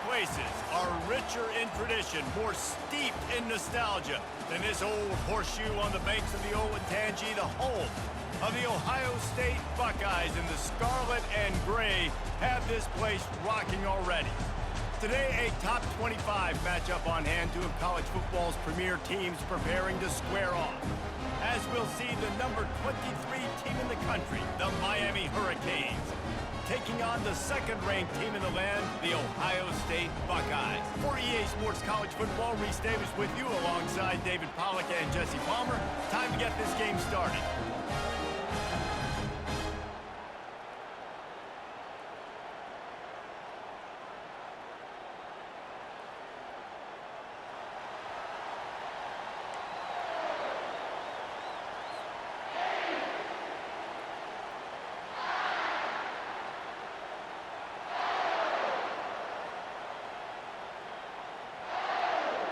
places are richer in tradition, more steeped in nostalgia than this old horseshoe on the banks of the Olentangy, the home of the Ohio State Buckeyes. And the scarlet and gray have this place rocking already. Today, a top 25 matchup on hand, two of college football's premier teams preparing to square off. As we'll see the number 23 team in the country, the Miami Hurricanes, taking on the second-ranked team in the land, the Ohio State Buckeyes. For EA Sports College Football, Reese Davis with you alongside David Pollack and Jesse Palmer. Time to get this game started.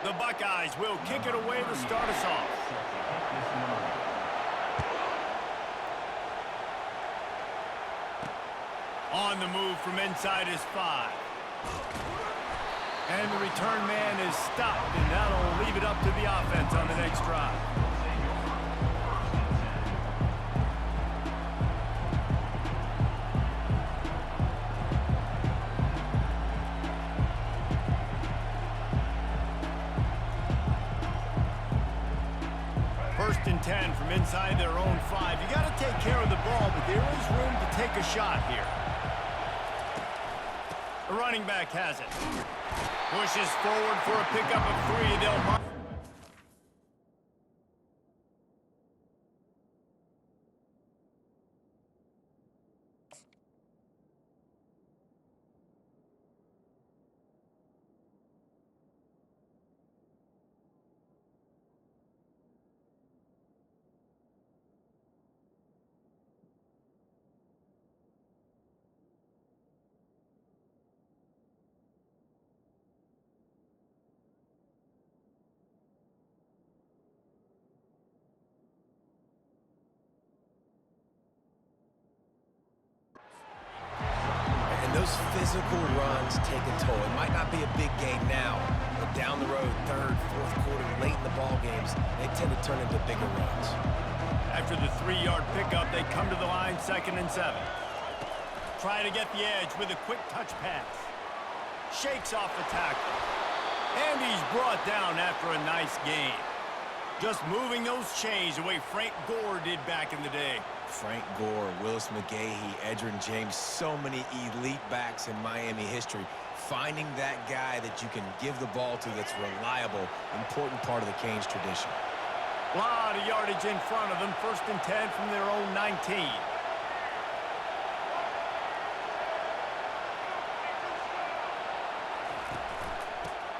The Buckeyes will kick it away to start us off. On the move from inside his 5. And the return man is stopped, and that'll leave it up to the offense on the next drive. First and 10 from inside their own 5. You got to take care of the ball, but there is room to take a shot here. The running back has it. Pushes forward for a pickup of 3. They'll mark. Those physical runs take a toll. It might not be a big game now, but down the road, third, fourth quarter, late in the ball games, they tend to turn into bigger runs. After the 3-yard pickup, they come to the line, 2nd and 7. Try to get the edge with a quick touch pass. Shakes off the tackle. And he's brought down after a nice gain. Just moving those chains the way Frank Gore did back in the day. Frank Gore, Willis McGahee, Edgerrin James, so many elite backs in Miami history. Finding that guy that you can give the ball to that's reliable, important part of the Canes tradition. A lot of yardage in front of them, 1st and 10 from their own 19.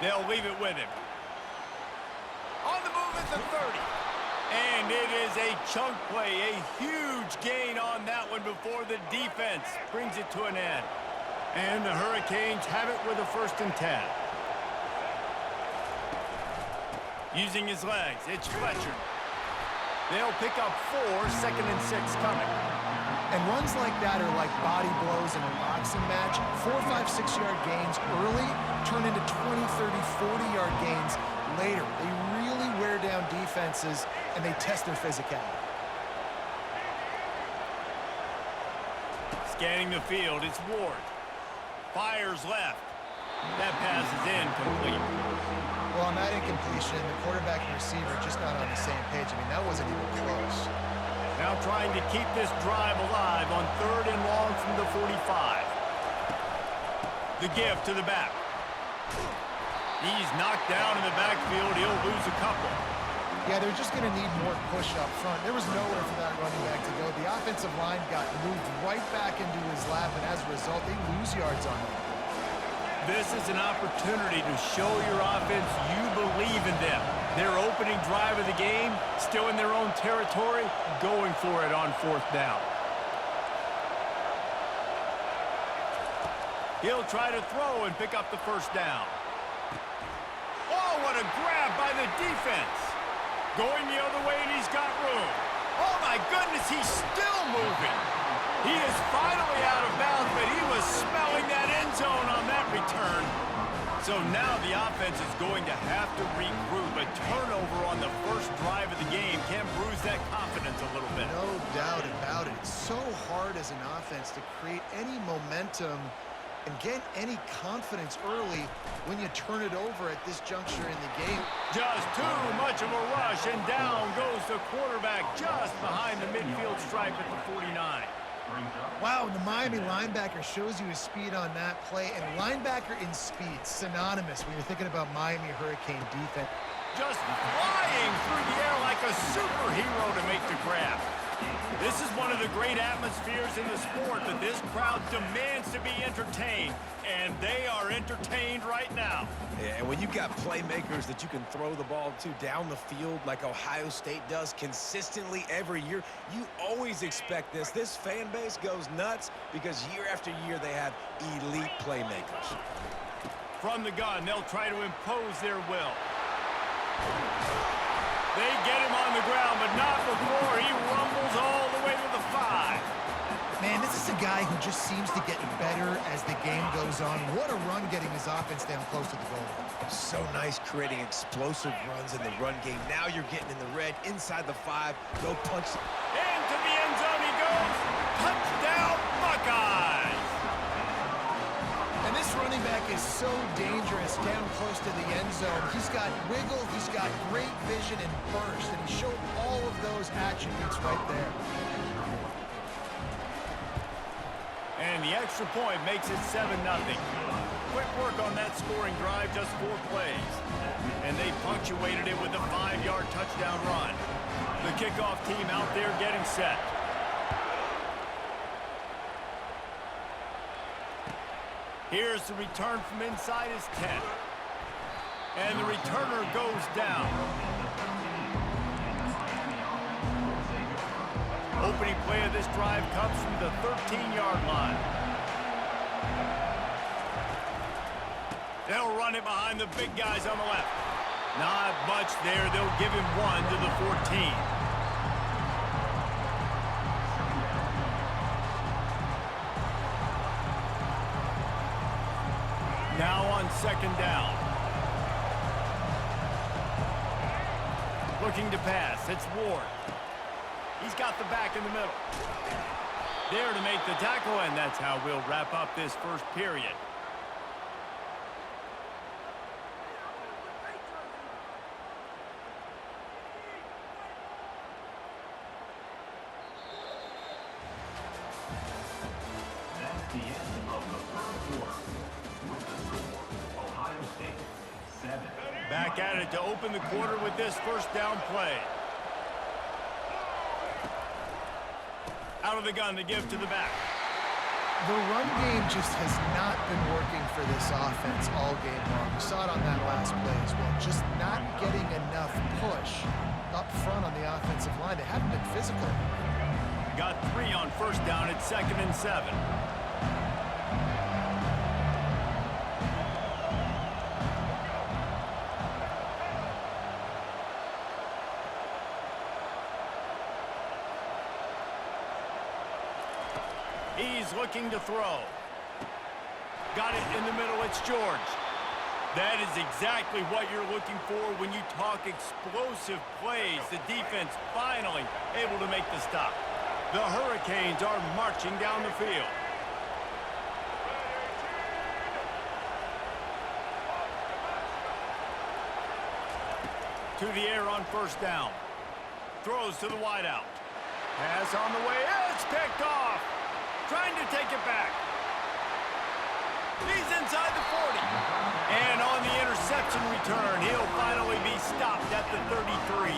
They'll leave it with him. On the move at the 30. And it is a chunk play, a huge gain on that one before the defense brings it to an end. And the Hurricanes have it with a 1st and 10. Using his legs, it's Fletcher. They'll pick up 4, 2nd and 6 coming. And runs like that are like body blows in a boxing match. 4, 5, 6-yard gains early turn into 20, 30, 40-yard gains later. They really wear down defenses, and they test their physicality. Scanning the field, it's Ward. Fires left. That pass is incomplete. Well, on that incompletion, the quarterback and receiver just not on the same page. I mean, that wasn't even close. Now trying to keep this drive alive on 3rd and long from the 45. The give to the back. He's knocked down in the backfield. He'll lose a couple. Yeah, they're just going to need more push up front. There was nowhere for that running back to go. The offensive line got moved right back into his lap, and as a result, they lose yards on him. This is an opportunity to show your offense you believe in them. Their opening drive of the game, still in their own territory, going for it on 4th down. He'll try to throw and pick up the 1st down. Oh, what a grab by the defense. Going the other way, and he's got room. Oh, my goodness, he's still moving. He is finally out of bounds, but he was smelling that end zone on that return. So now the offense is going to have to regroup. A turnover on the first drive of the game can bruise that confidence a little bit. No doubt about it. It's so hard as an offense to create any momentum and get any confidence early when you turn it over at this juncture in the game. Just too much of a rush, and down goes the quarterback just behind the midfield stripe at the 49. Wow, the Miami linebacker shows you his speed on that play, and linebacker in speed, synonymous when you're thinking about Miami Hurricane defense. Just flying through the air like a superhero to make the grab. This is one of the great atmospheres in the sport, but this crowd demands to be entertained, and they are entertained right now. Yeah, and when you've got playmakers that you can throw the ball to down the field like Ohio State does consistently every year, you always expect this. This fan base goes nuts because year after year they have elite playmakers. From the gun, they'll try to impose their will. They get him on the ground, but not before he rumbles all the way to the 5. Man, this is a guy who just seems to get better as the game goes on. What a run getting his offense down close to the goal line. So nice creating explosive runs in the run game. Now you're getting in the red, inside the 5. Go punch. Into the end zone he goes. Touchdown, Buckeyes! And this running back is so dangerous down close to the end zone. He's got wiggle, he's got great vision and burst, and he showed all of those attributes right there. And the extra point makes it 7-0. Quick work on that scoring drive, just 4 plays. And they punctuated it with a 5-yard touchdown run. The kickoff team out there getting set. Here's the return from inside his 10. And the returner goes down. Opening play of this drive comes from the 13-yard line. They'll run it behind the big guys on the left. Not much there. They'll give him 1 to the 14. Now on second down. Looking to pass. It's Ward. He's got the back in the middle. There to make the tackle, and that's how we'll wrap up this first period. That's the end of the third quarter. With the score, Ohio State 7. Back at it to open the quarter with this first down play. Out of the gun to give to the back. The run game just has not been working for this offense all game long. We saw it on that last play as well. Just not getting enough push up front on the offensive line. They haven't been physical. Got 3 on first down at 2nd and 7. He's looking to throw. Got it in the middle. It's George. That is exactly what you're looking for when you talk explosive plays. The defense finally able to make the stop. The Hurricanes are marching down the field. To the air on first down. Throws to the wideout. Pass on the way. It's picked off. Trying to take it back. He's inside the 40. And on the interception return, he'll finally be stopped at the 33.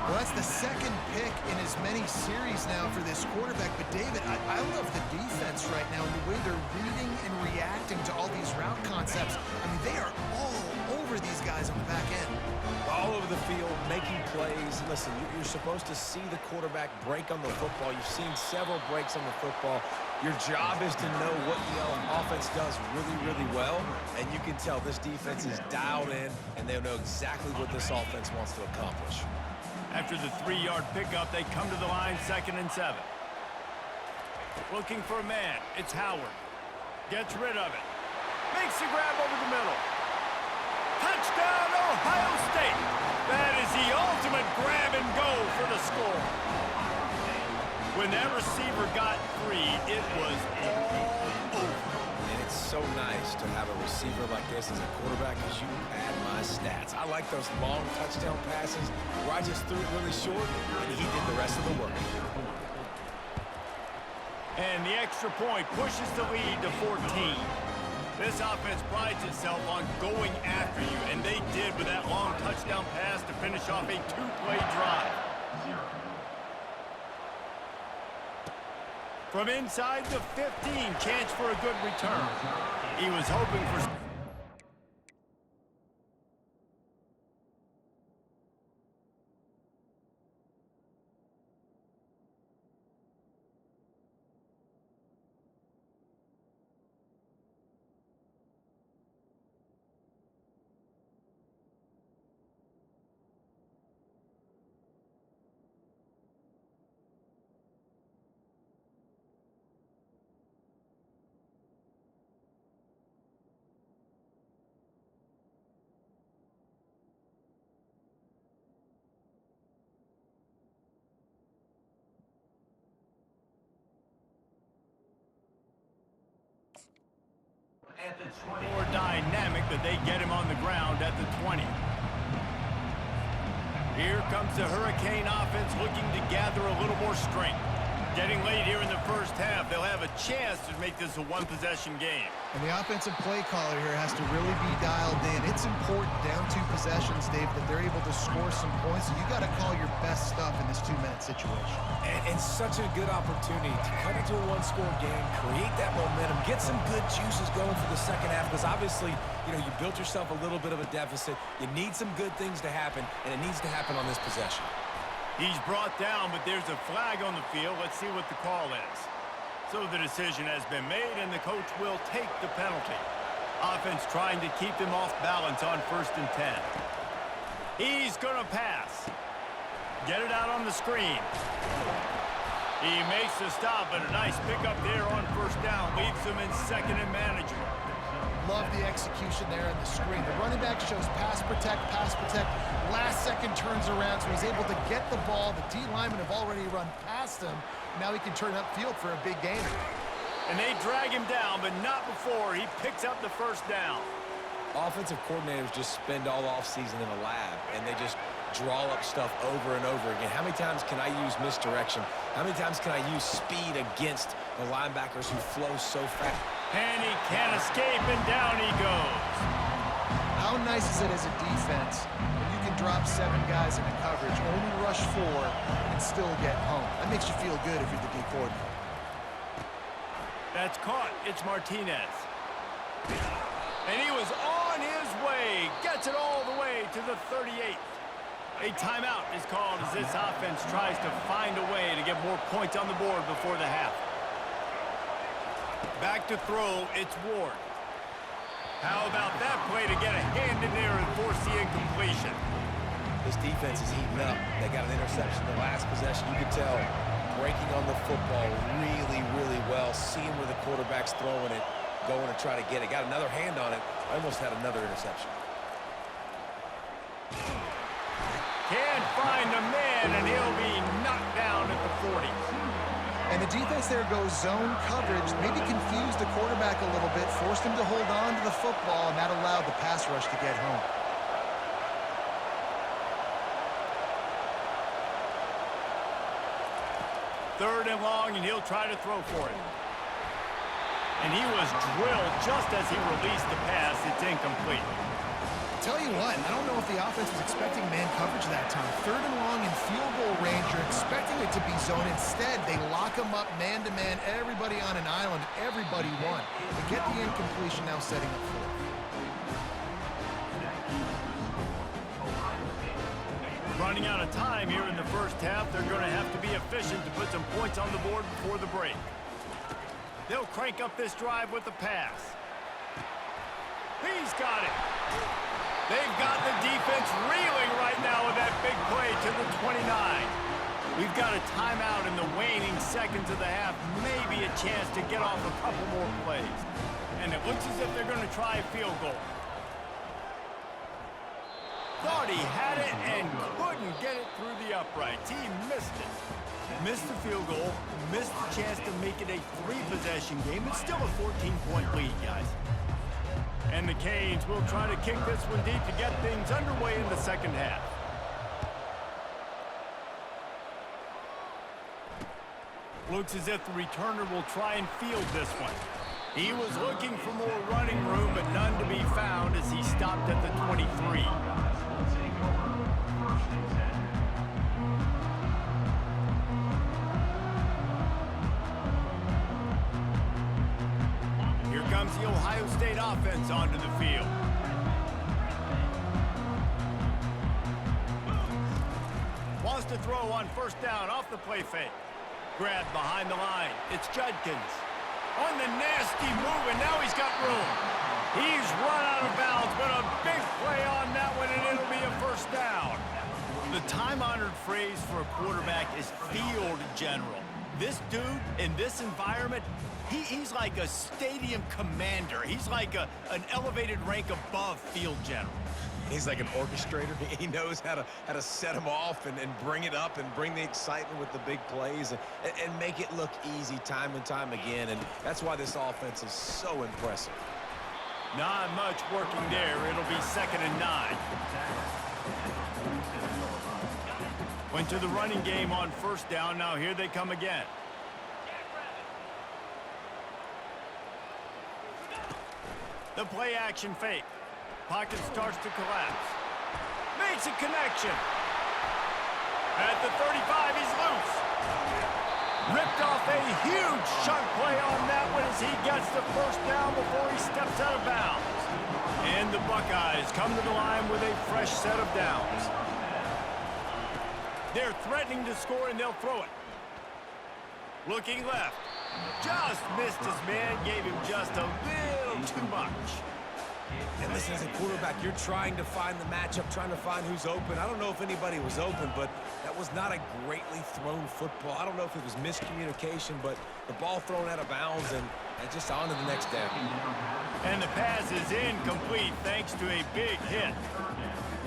Well, that's the second pick in as many series now for this quarterback. But, David, I love the defense right now and the way they're reading and reacting to all these route concepts. I mean, they are all over these guys on the back end. All over the field, making plays. Listen, you're supposed to see the quarterback break on the football. You've seen several breaks on the football. Your job is to know what the offense does really, really well, and you can tell this defense is dialed in, and they know exactly what this offense wants to accomplish. After the 3-yard pickup, they come to the line 2nd and 7. Looking for a man. It's Howard. Gets rid of it. Makes the grab over the middle. Touchdown, Ohio State. That is the ultimate grab and go for the score. When that receiver got free, it was all over. And it's so nice to have a receiver like this as a quarterback because you pad my stats. I like those long touchdown passes where I just threw it really short and he did the rest of the work. And the extra point pushes the lead to 14. This offense prides itself on going after you, and they did with that long touchdown pass to finish off a two-play drive. From inside the 15, chance for a good return. He was hoping for... More dynamic, but they get him on the ground at the 20. Here comes the Hurricane offense looking to gather a little more strength. Getting late here in the first half, they'll have a chance to make this a one-possession game. And the offensive play caller here has to really be dialed in. It's important down 2 possessions, Dave, that they're able to score some points. So you got to call your best stuff in this 2-minute situation. And such a good opportunity to cut into a one-score game, create that momentum, get some good juices going for the second half, because obviously, you know, you built yourself a little bit of a deficit. You need some good things to happen, and it needs to happen on this possession. He's brought down, but there's a flag on the field. Let's see what the call is. So the decision has been made, and the coach will take the penalty. Offense trying to keep them off balance on 1st and 10. He's going to pass. Get it out on the screen. He makes the stop, but a nice pickup there on 1st down. Leaves them in 2nd and manageable. Love the execution there on the screen. The running back shows pass protect, last second turns around, so he's able to get the ball. The D linemen have already run past him. Now he can turn upfield for a big gain. And they drag him down, but not before he picks up the 1st down. Offensive coordinators just spend all offseason in a lab, and they just draw up stuff over and over again. How many times can I use misdirection? How many times can I use speed against the linebackers who flow so fast? And he can't escape, and down he goes. How nice is it as a defense when you can drop 7 guys into coverage, only rush 4, and still get home? That makes you feel good if you're the D coordinator. That's caught. It's Martinez. And he was on his way. Gets it all the way to the 38. A timeout is called as this offense tries to find a way to get more points on the board before the half. Back to throw, it's Ward. How about that play to get a hand in there and force the incompletion? This defense is heating up. They got an interception the last possession. You could tell breaking on the football really, really well. Seeing where the quarterback's throwing it, going to try to get it. Got another hand on it. Almost had another interception. Can't find the man, and he'll be knocked down at the 40. And the defense there goes zone coverage, maybe confused the quarterback a little bit, forced him to hold on to the football, and that allowed the pass rush to get home. Third and long, and he'll try to throw for it. And he was drilled just as he released the pass. It's incomplete. Tell you what, I don't know if the offense was expecting man coverage that time. Third and long in field goal range, you're expecting it to be zone. Instead, they lock him up man-to-man, everybody on an island, everybody won. They get the incompletion, now setting up for it. Running out of time here in the first half, they're going to have to be efficient to put some points on the board before the break. They'll crank up this drive with the pass. He's got it. They've got the defense reeling right now with that big play to the 29. We've got a timeout in the waning seconds of the half. Maybe a chance to get off a couple more plays. and it looks as if they're going to try a field goal. Thought he had it and couldn't get it through the uprights. He missed it. Missed the field goal, missed the chance to make it a 3-possession game. It's still a 14-point lead, guys. And the Canes will try to kick this one deep to get things underway in the second half. Looks as if the returner will try and field this one. He was looking for more running room, but none to be found as he stopped at the 23. Here comes the Ohio State offense onto the field. Wants to throw on first down off the play fake. Grabbed behind the line. It's Judkins. On the nasty move, and now he's got room. He's run out of bounds, but a big play on that one, and it'll be a first down. The time-honored phrase for a quarterback is field general. This dude, in this environment, he's like a stadium commander. He's like an elevated rank above field general. He's like an orchestrator. He knows how to set them off and bring it up and bring the excitement with the big plays and make it look easy time and time again. And that's why this offense is so impressive. Not much working there. It'll be 2nd and 9. Went to the running game on first down. Now here they come again. The play action fake. Pocket starts to collapse. Makes a connection. At the 35, he's loose. Ripped off a huge chunk play on that one as he gets the first down before he steps out of bounds. And the Buckeyes come to the line with a fresh set of downs. They're threatening to score, and they'll throw it. Looking left. Just missed his man, gave him just a little too much. And listen, as a quarterback, you're trying to find the matchup, trying to find who's open. I don't know if anybody was open, but that was not a greatly thrown football. I don't know if it was miscommunication, but the ball thrown out of bounds and just on to the next down. And the pass is incomplete thanks to a big hit.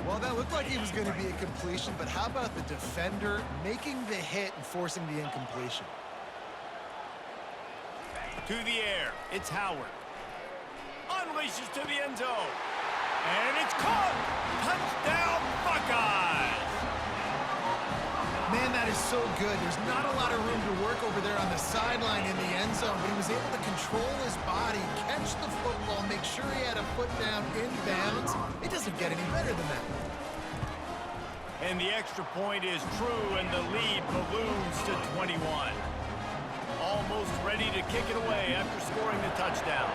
Well, that looked like it was going to be a completion, but how about the defender making the hit and forcing the incompletion? To the air, it's Howard. Unleashes to the end zone. And it's caught! Touchdown, Buckeyes! Man, that is so good. There's not a lot of room to work over there on the sideline in the end zone, but he was able to control his body, catch the football, make sure he had a foot down in bounds. It doesn't get any better than that. And the extra point is true, and the lead balloons to 21. Almost ready to kick it away after scoring the touchdown.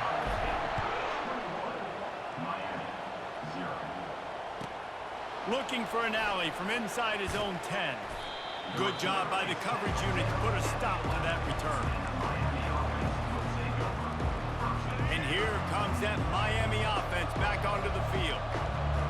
Looking for an alley from inside his own 10. Good job by the coverage unit to put a stop to that return. And here comes that Miami offense back onto the field.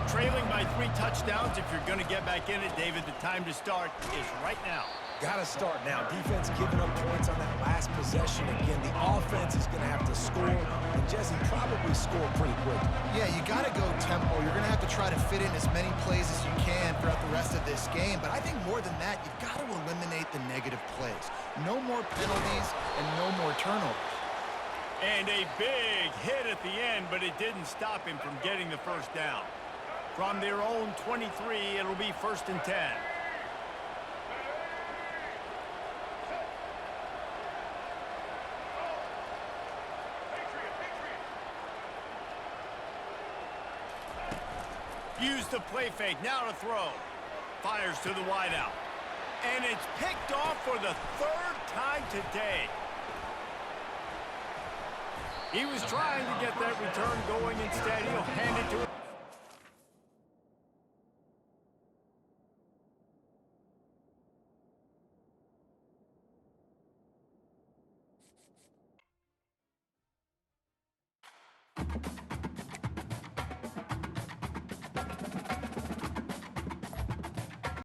Trailing by 3 touchdowns. If you're going to get back in it, David, the time to start is right now. Got to start now. Defense giving up points on that last possession. Again, the offense is going to have to score, and Jesse probably score pretty quick. Yeah, you got to go tempo. You're going to have to try to fit in as many plays as you can throughout the rest of this game. But I think more than that, you've got to eliminate the negative plays. No more penalties and no more turnovers. And a big hit at the end, but it didn't stop him from getting the first down. From their own 23, it'll be 1st and 10. Use the play fake, now to throw. Fires to the wideout. And it's picked off for the 3rd time today. He was trying to get that return going instead. He'll hand it to him.